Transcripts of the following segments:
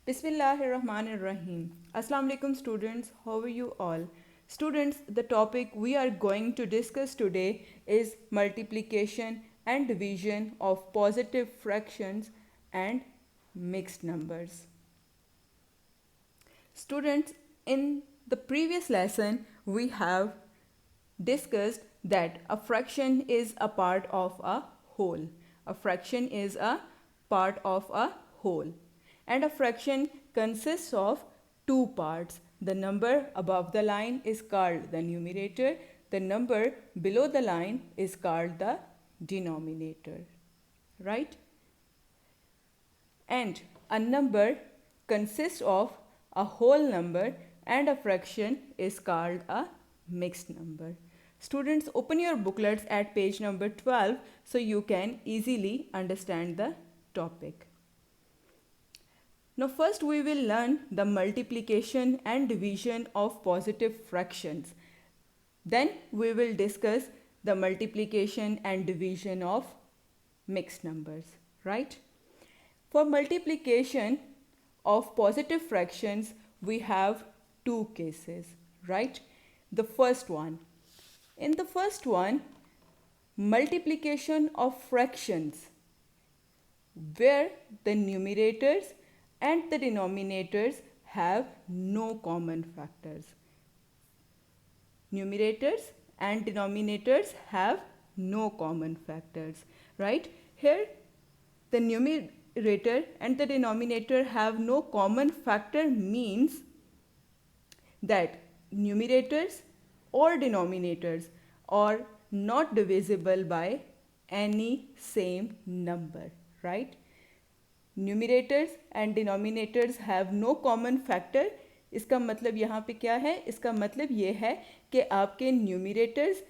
Bismillahirrahmanirrahim. Assalamu alaikum students. How are you all? Students, the topic we are going to discuss today is multiplication and division of positive fractions and mixed numbers. Students, in the previous lesson we have discussed that a fraction is a part of a whole. A fraction is a part of a whole. And a fraction consists of two parts. The number above the line is called the numerator. The number below the line is called the denominator. Right? And a number consists of a whole number and a fraction is called a mixed number. Students, open your booklets at page number 12 so you can easily understand the topic. Now first we will learn the multiplication and division of positive fractions. Then we will discuss the multiplication and division of mixed numbers, right? For multiplication of positive fractions, we have two cases, right? The first one. In the first one, multiplication of fractions where the numerators and the denominators have no common factors. Numerators and denominators have no common factors, right? Here, the numerator and the denominator have no common factor means that numerators or denominators are not divisible by any same number, right? Numerators and denominators have no common factor. इसका मतलब यहाँ पे क्या है? इसका मतलब ये है कि आपके न्यूमिरेटर्स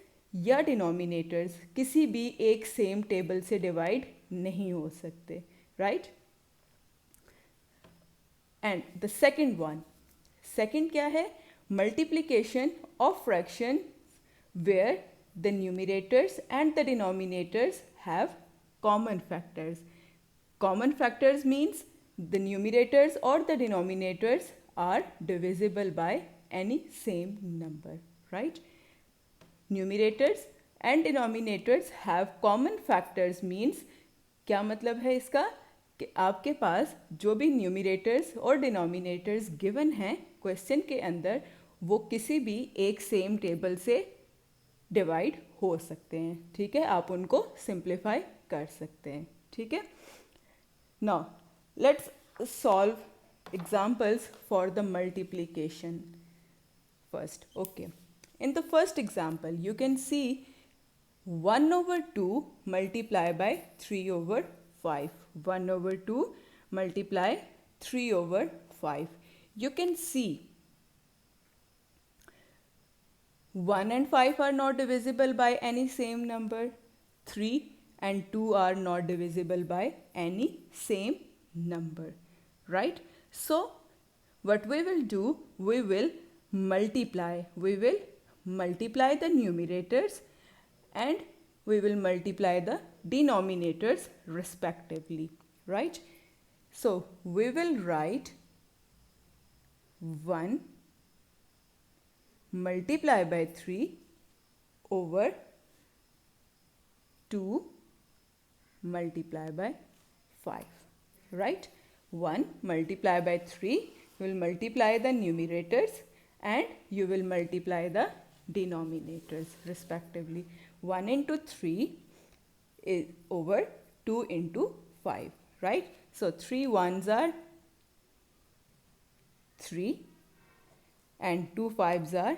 या डिनोमिनेटर्स किसी भी एक सेम टेबल से डिवाइड नहीं हो सकते, right? And the second one, second क्या है? Multiplication of fraction where the numerators and the denominators have common factors. Common factors means the numerators or the denominators are divisible by any same number, right? Numerators and denominators have common factors means क्या मतलब है इसका? कि आपके पास जो भी न्यूमिरेटर्स और denominators given हैं क्वेश्चन के अंदर वो किसी भी एक सेम टेबल से डिवाइड हो सकते हैं, ठीक है? आप उनको सिंप्लीफाई कर सकते हैं, ठीक है? Now, let's solve examples for the multiplication first. Okay. In the first example, you can see 1 over 2 multiply by 3 over 5. 1 over 2 multiply 3 over 5. You can see 1 and 5 are not divisible by any same number. 3 and 2 are not divisible by any same number, right? So what we will do, we will multiply the numerators and we will multiply the denominators respectively, right? So we will write 1 multiply by 3 over 2 multiply by 5, right? 1 multiply by 3, you will multiply the numerators and you will multiply the denominators respectively. 1 into 3 is over 2 into 5, right? So 3 ones are 3 and 2 fives are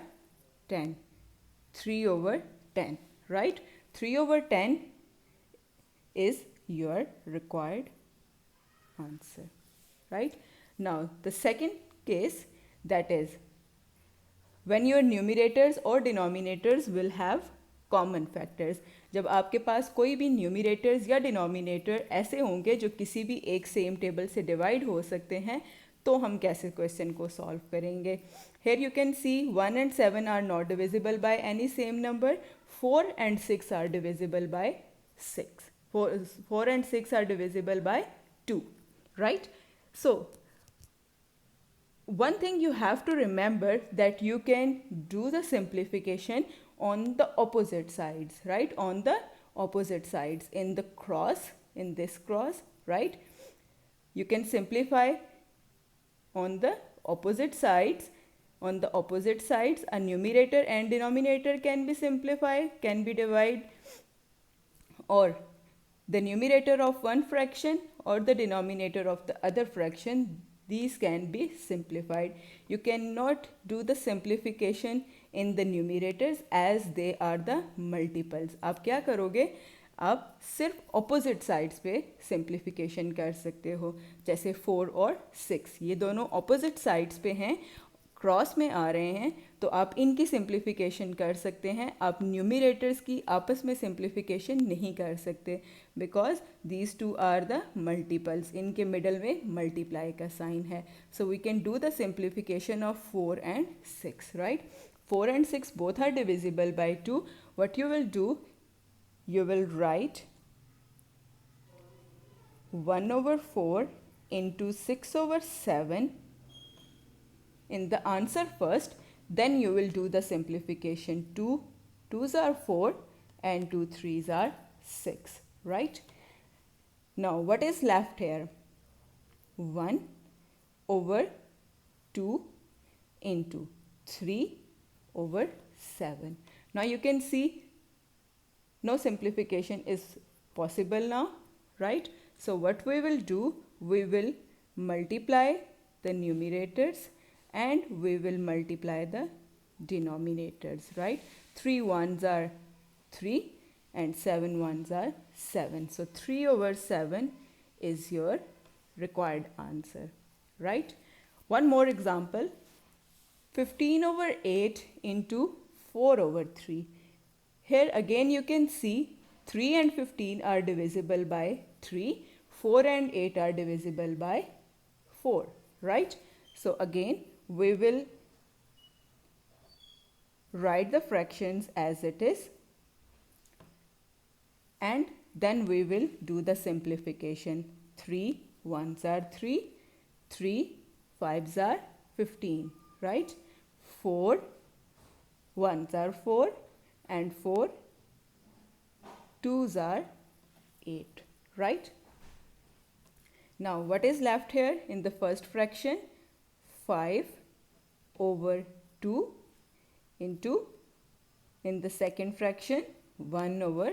10. 3 over 10, right? 3 over 10 is your required answer, right? Now the second case, that is when your numerators or denominators will have common factors. जब आपके पास कोई भी न्यूमिरेटर्स या denominator ऐसे होंगे जो किसी भी एक सेम टेबल से डिवाइड हो सकते हैं तो हम कैसे क्वेश्चन को सॉल्व करेंगे? Here you can see 1 and 7 are not divisible by any same number. 4 and 6 are divisible by 6. 4 and 6 are divisible by 2, right? So one thing you have to remember that you can do the simplification on the opposite sides, right? On the opposite sides in the cross, in this cross, right? You can simplify on the opposite sides. On the opposite sides, a numerator and denominator can be simplified, can be divided, or the numerator of one fraction or the denominator of the other fraction, these can be simplified. You cannot do the simplification in the numerators as they are the multiples. आप क्या करोगे, आप सिर्फ opposite sides पे simplification कर सकते हो. जैसे 4 और 6 ये दोनों ऑपोजिट साइड्स पे हैं, क्रॉस में आ रहे हैं, तो आप इनकी सिंप्लीफिकेशन कर सकते हैं. आप न्यूमिरेटर्स की आपस में सिंप्लीफिकेशन नहीं कर सकते because these two are the multiples. इनके मिडल में मल्टीप्लाई का साइन है. So we can do the simplification of 4 and 6, right? 4 and 6 both are divisible by 2. What you will do, you will write 1 over 4 into 6 over 7 in the answer first, then you will do the simplification. 2 2s are 4 and 2 3s are 6, right? Now what is left here? 1 over 2 into 3 over 7. Now you can see no simplification is possible now, right? So what we will do, we will multiply the numerators and we will multiply the denominators, right? 3 1s are 3 and 7 1s are 7. So 3 over 7 is your required answer, right? One more example, 15 over 8 into 4 over 3. Here again you can see 3 and 15 are divisible by 3, 4 and 8 are divisible by 4, right? So again we will write the fractions as it is and then we will do the simplification. 3 1s are 3, 3 5s are 15, right? 4 1s are 4 and 4 2s are 8, right? Now what is left here in the first fraction? 5 over 2 into, in the second fraction, 1 over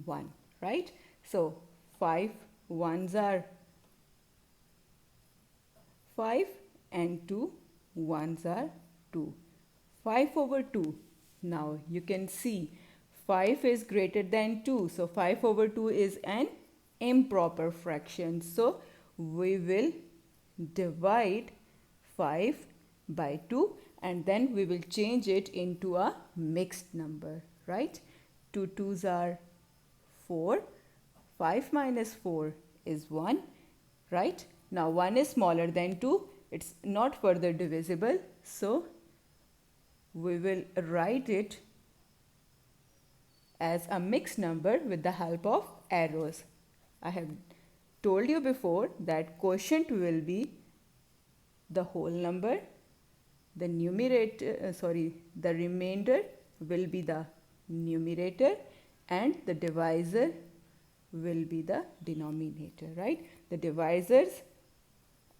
1, right? So 5 1s are 5 and 2 1s are 2. 5 over 2. Now you can see 5 is greater than 2. So 5 over 2 is an improper fraction. So we will divide 5 by 2 and then we will change it into a mixed number, right? 2 2s are 4. 5 minus 4 is 1, right? Now 1 is smaller than 2. It's not further divisible. So we will write it as a mixed number with the help of arrows. I have told you before that quotient will be the whole number, the numerator, the remainder will be the numerator and the divisor will be the denominator, right? The divisors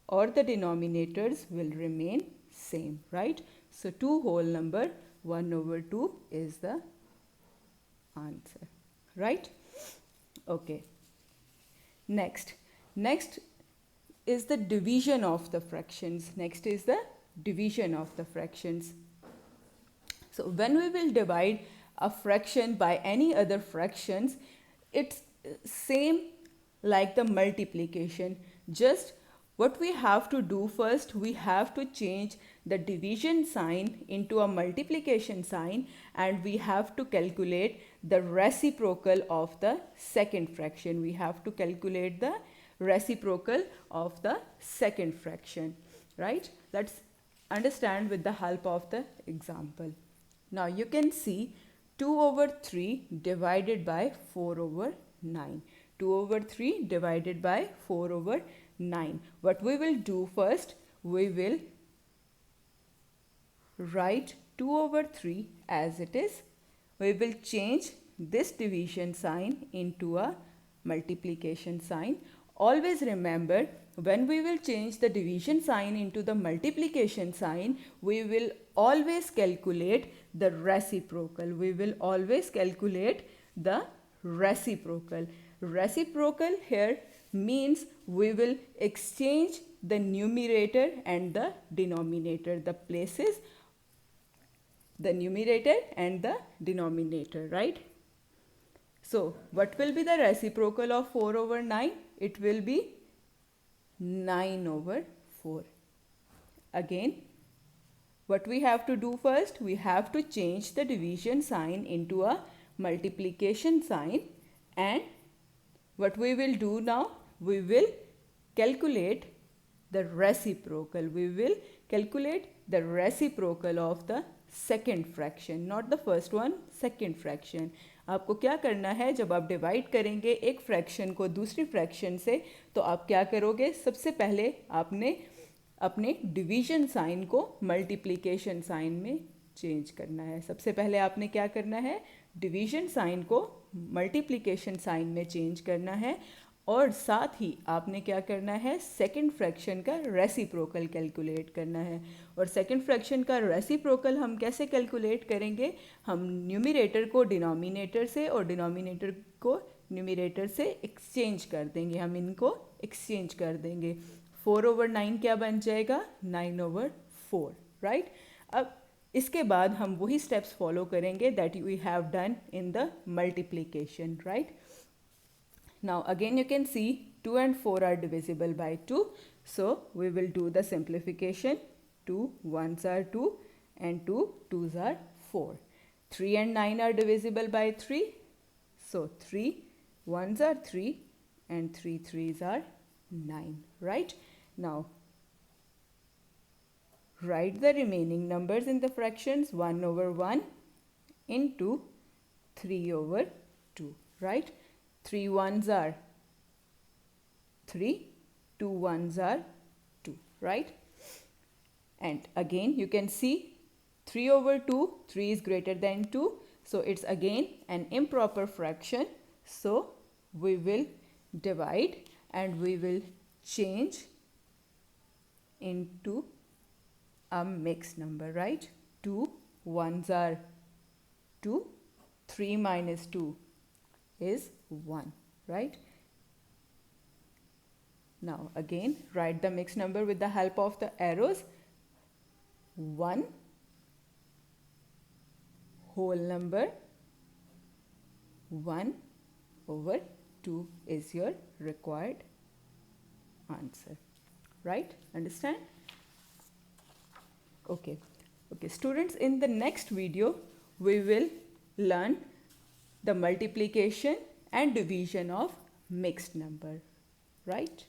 or the denominators will remain same, right? So 2 whole number 1 over 2 is the answer, right? Okay. Next is the division of the fractions. Next is the division of the fractions. So when we will divide a fraction by any other fractions, it's same like the multiplication. Just what we have to do first, we have to change the division sign into a multiplication sign and we have to calculate the reciprocal of the second fraction. We have to calculate the reciprocal of the second fraction, right? Let's understand with the help of the example. Now you can see 2 over 3 divided by 4 over 9. 2 over 3 divided by 4 over 9. What we will do first, we will write 2 over 3 as it is. We will change this division sign into a multiplication sign. Always remember, when we will change the division sign into the multiplication sign, we will always calculate the reciprocal. We will always calculate the reciprocal. Reciprocal here means we will exchange the numerator and the denominator, the places, the numerator and the denominator, right? So what will be the reciprocal of 4 over 9? It will be 9 over 4. Again, what we have to do first? We have to change the division sign into a multiplication sign, and what we will do now? We will calculate the reciprocal. We will calculate the reciprocal of the second fraction, not the first one, second fraction. आपको क्या करना है, जब आप divide करेंगे एक fraction को दूसरी फ्रैक्शन से, तो आप क्या करोगे? सबसे पहले आपने अपने डिवीजन साइन को मल्टीप्लिकेशन साइन में चेंज करना है. सबसे पहले आपने क्या करना है? डिवीजन साइन को मल्टीप्लिकेशन साइन में चेंज करना है, और साथ ही आपने क्या करना है? सेकंड फ्रैक्शन का रेसिप्रोकल कैलकुलेट करना है. और सेकंड फ्रैक्शन का रेसिप्रोकल हम कैसे कैलकुलेट करेंगे? हम न्यूमरेटर को डिनोमिनेटर से और डिनोमिनेटर को न्यूमरेटर से एक्सचेंज कर देंगे. हम इनको एक्सचेंज कर देंगे. 4 over 9 क्या बन जाएगा? 9 over 4, राइट? अब इसके बाद हम वही स्टेप्स फॉलो करेंगे that we have done in the multiplication, right? Now again you can see 2 and 4 are divisible by 2. So we will do the simplification. 2 1s are 2 and 2 2s are 4. 3 and 9 are divisible by 3. So 3 1s are 3 and 3 3s are 9, right? Now write the remaining numbers in the fractions. 1 over 1 into 3 over 2, right? 3 1s are 3, 2 1s are 2, right? And again you can see 3 over 2, 3 is greater than 2, so it's again an improper fraction. So we will divide and we will change into a mixed number, right? 2 1s are 2, 3 minus 2 is 1, right? Now again write the mixed number with the help of the arrows. 1 whole number 1 over 2 is your required answer, right? Understand? Okay students, in the next video we will learn the multiplication and division of mixed number, right?